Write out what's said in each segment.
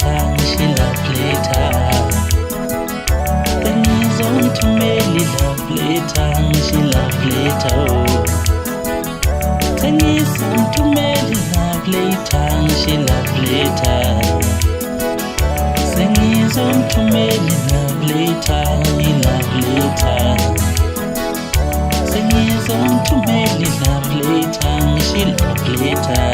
later, she love later. Then he's on to me, love later, she love later. Then he's on to me, love later, she love later. Then he's on to me, love later, he love later. Then he's on to me, love later, she love later.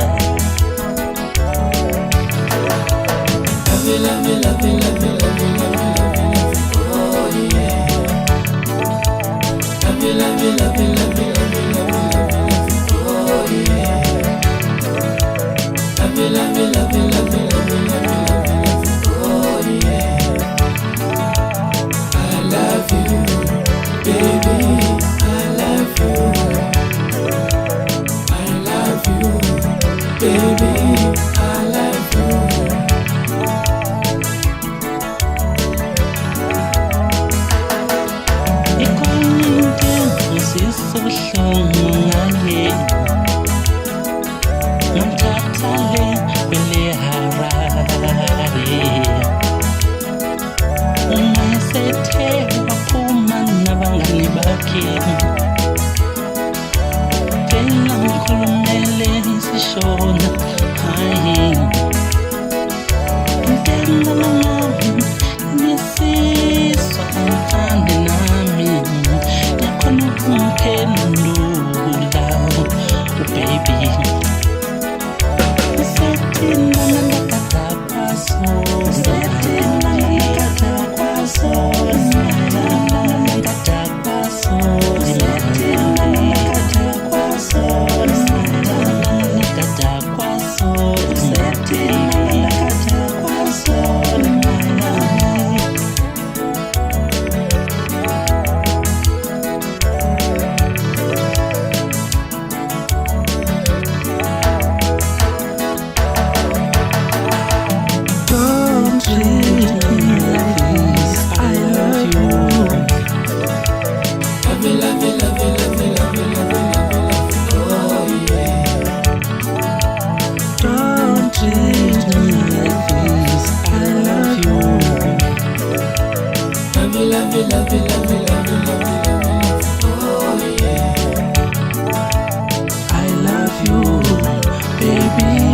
Love you, love you, love you, love you, love you, love you, love you, oh yeah. Love you, love you, love you, love you, love you, love you, love you, love you, oh yeah. Love you, love you, love you, love you, love you, love you, love you, love you, oh yeah. I love you, baby, I love you. I love you, baby, I love you. Sisobuhlungu ngaye ngimthathale kwele Harare uma esethe waphuma nabangani bakhe phela ngikhulumele sishona hayi ngithanda nami ngisizwa ngithande nami yakhona umphendula baby usetina nangakata kwaso usetina nangakata kwaso nangakata kwaso usetina nangakata kwaso nangakata kwaso usetina nangakata kwaso. Love you, love you, love you, love you, love you, love you, love you, oh yeah. I love you, baby.